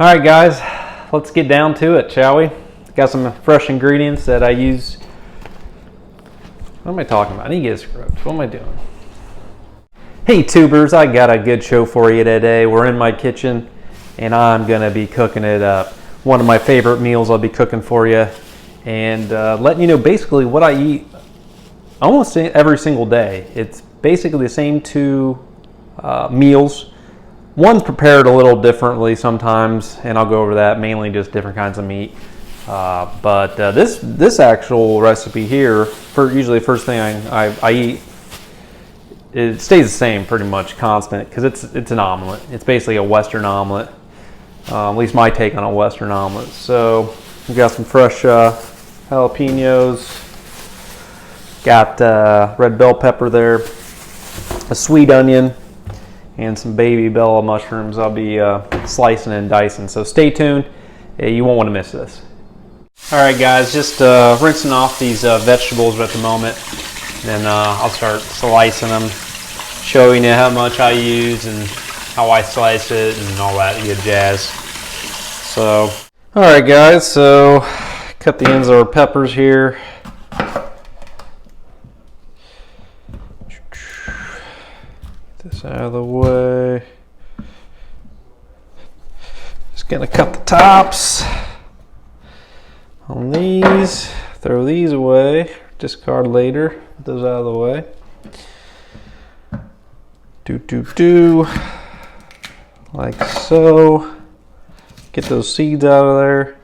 All right, guys, let's get down to it, shall we? Got some fresh ingredients that I use. What am I talking about? I need to get a script. What am I doing? Hey, tubers, I got a good show for you today. We're in my kitchen, and I'm gonna be cooking it up. One of my favorite meals I'll be cooking for you, and letting you know basically what I eat almost every single day. It's basically the same two meals. One's prepared a little differently sometimes, and I'll go over that, mainly just different kinds of meat. But this actual recipe here, usually the first thing I eat, it stays the same pretty much constant because it's an omelet. It's basically a Western omelet, at least my take on a Western omelet. So we've got some fresh jalapenos, got red bell pepper there, a sweet onion, and some baby bella mushrooms I'll be slicing and dicing. So stay tuned, you won't want to miss this. All right, guys, just rinsing off these vegetables at the moment. Then I'll start slicing them, showing you how much I use and how I slice it and all that good jazz. So, all right, guys, so cut the ends of our peppers here. Get this out of the way. Just gonna cut the tops on these, throw these away, discard later, get those out of the way. Like so. Get those seeds out of there.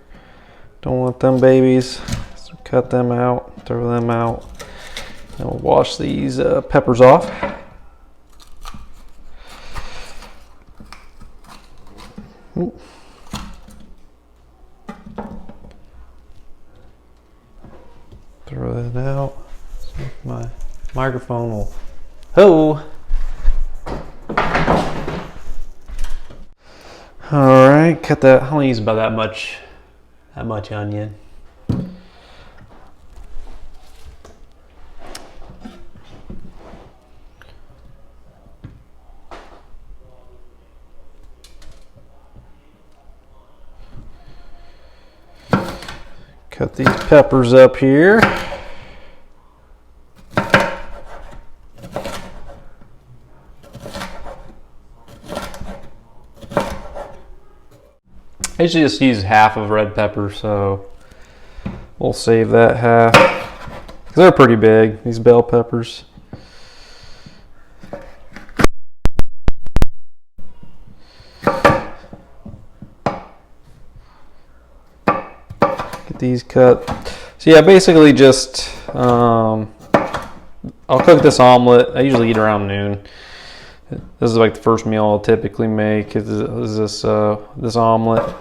Don't want them babies, so cut them out, throw them out. And we'll wash these peppers off. Ooh. Throw that out. See if my microphone will. Oh! All right, cut that. I only use about that much onion. Cut these peppers up here. I usually just use half of red pepper, so we'll save that half. Because they're pretty big, these bell peppers. Get these cut. So yeah, basically just, I'll cook this omelet. I usually eat around noon. This is like the first meal I'll typically make is this omelet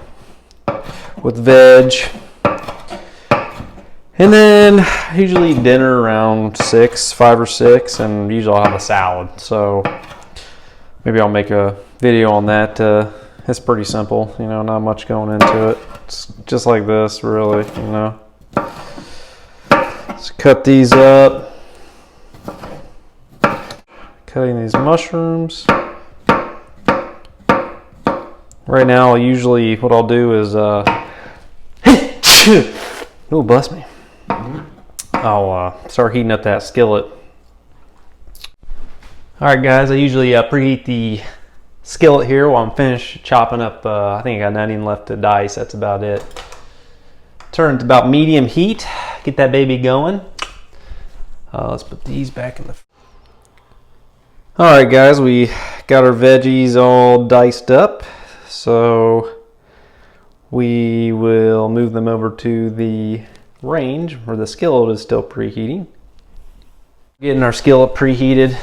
with veg. And then I usually eat dinner around 5 or 6, and usually I'll have a salad. So maybe I'll make a video on that. It's pretty simple, you know, not much going into it. It's just like this, really, you know. Let's cut these up. Cutting these mushrooms. Right now, usually what I'll do is, oh, bless me. I'll start heating up that skillet. All right, guys, I usually preheat the skillet here while I'm finished chopping up. I think I got an onion left to dice. That's about it. Turn to about medium heat. Get that baby going. Let's put these back in the. All right, guys, we got our veggies all diced up, so we will move them over to the range where the skillet is still preheating. Getting our skillet preheated.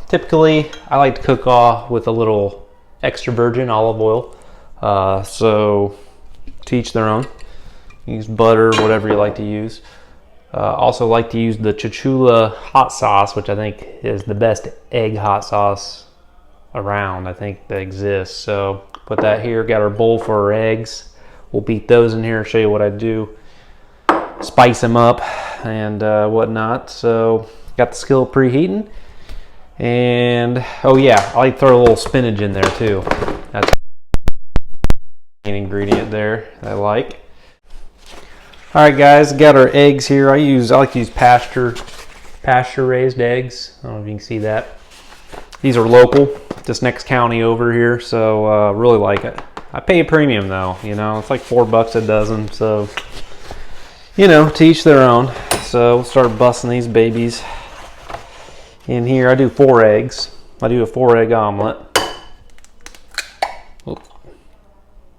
Typically, I like to cook off with a little extra virgin olive oil, so to each their own. Use butter, whatever you like to use. Also like to use the Cholula hot sauce, which I think is the best egg hot sauce around, I think, that exists. So put that here, got our bowl for our eggs. We'll beat those in here, show you what I do. Spice them up and whatnot. So got the skillet preheating. And oh yeah, I like to throw a little spinach in there too. That's main ingredient there that I like. All right, guys, got our eggs here. I like to use pasture raised eggs. I don't know if you can see that. These are local, this next county over here, so really like it. I pay a premium though, you know, it's like $4 a dozen, so you know, to each their own. So we'll start busting these babies in here. I do 4 eggs. I do a 4-egg omelet.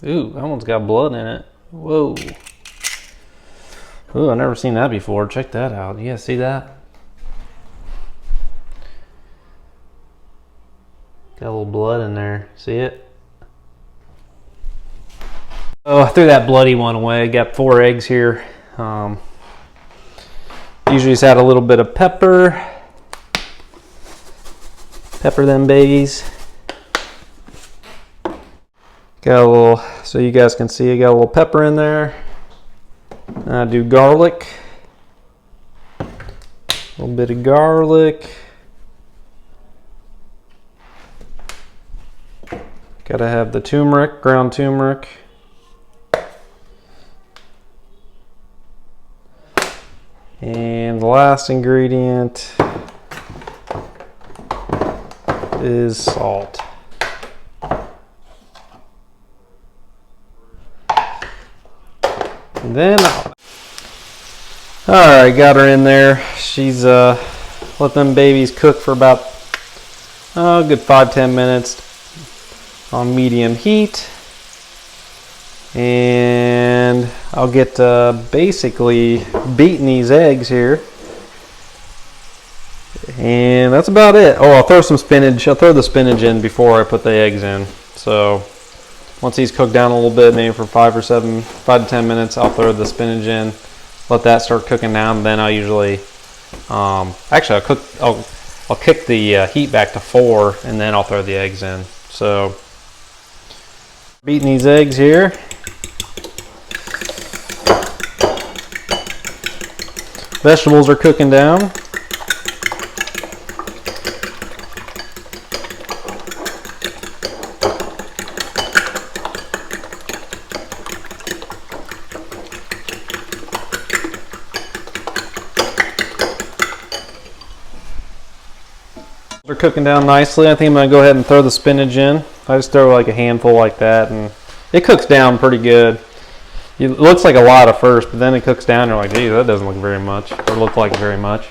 Ooh, that one's got blood in it. Whoa. Ooh, I've never seen that before. Check that out. You guys see that? Got a little blood in there. See it? Oh, I threw that bloody one away. Got 4 eggs here. Usually just add a little bit of pepper. Pepper them babies. Got a little, so you guys can see, I got a little pepper in there. And I do garlic. A little bit of garlic. Gotta have the turmeric, ground turmeric. And the last ingredient is salt. And then, all right, got her in there. She's let them babies cook for about a good 5-10 minutes on medium heat. And I'll get basically beating these eggs here. And that's about it. Oh, I'll throw some spinach. I'll throw the spinach in before I put the eggs in. So once these cook down a little bit, maybe for 5 to 10 minutes, I'll throw the spinach in, let that start cooking down. Then I'll usually, actually I'll kick the heat back to 4, and then I'll throw the eggs in. So beating these eggs here. Vegetables are cooking down. They're cooking down nicely. I think I'm gonna go ahead and throw the spinach in. I just throw like a handful like that, and it cooks down pretty good. It looks like a lot at first, but then it cooks down. You're like, geez, that doesn't look very much, or look like very much.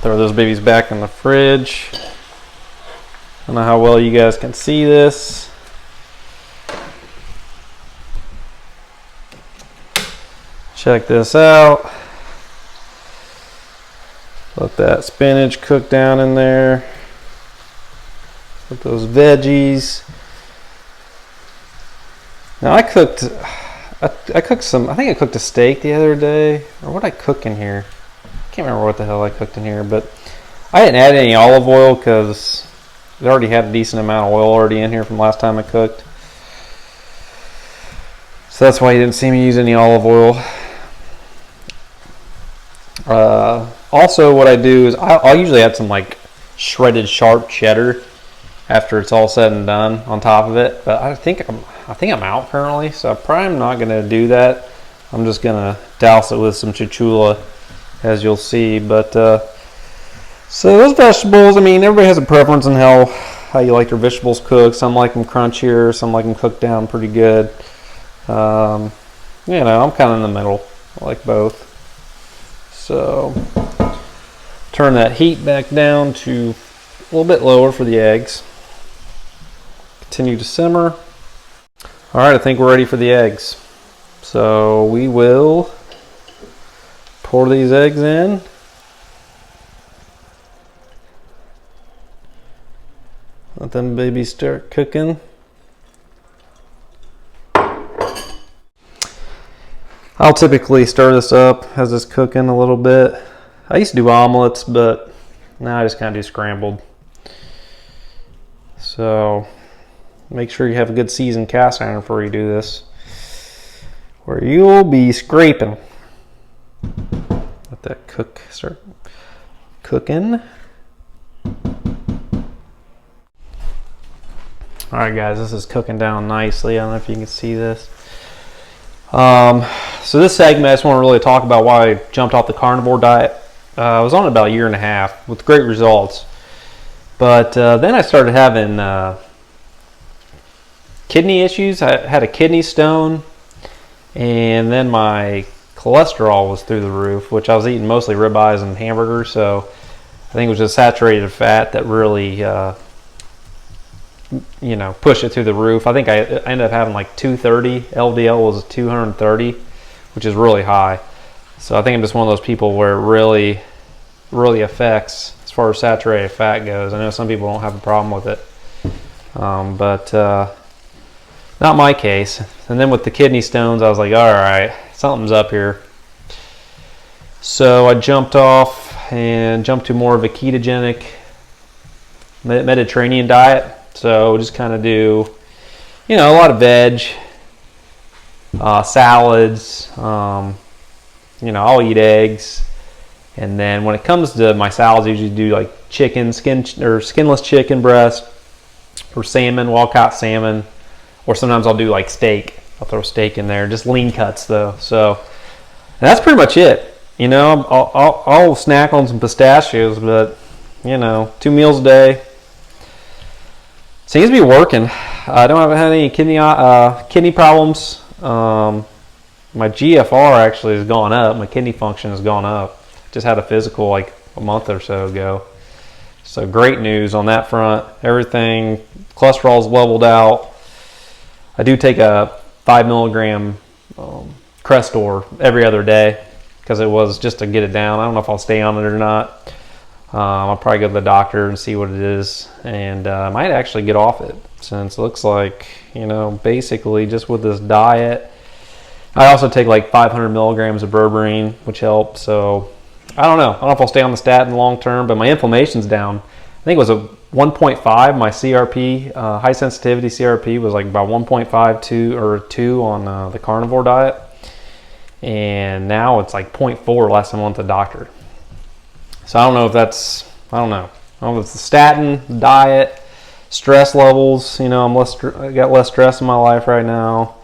Throw those babies back in the fridge. I don't know how well you guys can see this. Check this out. Let that spinach cook down in there. With those veggies. Now I cooked some, I think I cooked a steak the other day. Or what did I cook in here? I can't remember what the hell I cooked in here, but I didn't add any olive oil because it already had a decent amount of oil already in here from last time I cooked. So that's why you didn't see me use any olive oil. Also what I do is I'll usually add some like shredded sharp cheddar after it's all said and done on top of it, but I think I'm out currently, so I'm probably not going to do that. I'm just going to douse it with some chichula, as you'll see. But so those vegetables, I mean, everybody has a preference on how you like your vegetables cooked. Some like them crunchier, some like them cooked down pretty good. You know, I'm kind of in the middle. I like both. So turn that heat back down to a little bit lower for the eggs. Continue to simmer. All right, I think we're ready for the eggs. So we will pour these eggs in. Let them babies start cooking. I'll typically stir this up as it's cooking a little bit. I used to do omelets, but now I just kind of do scrambled. So make sure you have a good seasoned cast iron before you do this, where you'll be scraping. Let that start cooking. All right, guys, this is cooking down nicely. I don't know if you can see this. So this segment, I just want to really talk about why I jumped off the carnivore diet. I was on it about a year and a half with great results. But then I started having kidney issues. I had a kidney stone, and then my cholesterol was through the roof, which I was eating mostly ribeyes and hamburgers, so I think it was just saturated fat that really pushed it through the roof. I think I ended up having like 230. LDL was 230, which is really high. So I think I'm just one of those people where it really affects as far as saturated fat goes. I know some people don't have a problem with it, but not my case. And then with the kidney stones, I was like, all right, something's up here. So I jumped off and jumped to more of a ketogenic Mediterranean diet. So just kind of do, a lot of veg, salads, I'll eat eggs. And then when it comes to my salads, I usually do like chicken, skinless chicken breast, or salmon, wild-caught salmon, or sometimes I'll do like steak. I'll throw steak in there, just lean cuts though. So that's pretty much it. I'll snack on some pistachios, but 2 meals a day seems to be working. I don't have any kidney problems. My GFR actually has gone up. My kidney function has gone up. Just had a physical like a month or so ago. So great news on that front. Everything, cholesterol's leveled out. I do take a 5 milligram Crestor every other day because it was just to get it down. I don't know if I'll stay on it or not. I'll probably go to the doctor and see what it is, and I might actually get off it, since it looks like, basically just with this diet. I also take like 500 milligrams of berberine, which helps. So I don't know if I'll stay on the statin long term, but my inflammation's down. I think it was a 1.5. My CRP, high sensitivity CRP, was like about 1.52 or 2 on the carnivore diet, and now it's like 0.4 last time I went to the doctor. So I don't know if I don't know if it's the statin, diet, stress levels. I got less stress in my life right now,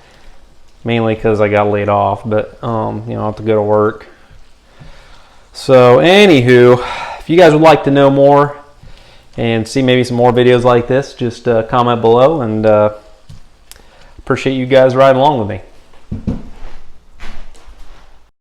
mainly because I got laid off, but I have to go to work. So anywho, if you guys would like to know more and see maybe some more videos like this, just comment below, and appreciate you guys riding along with me.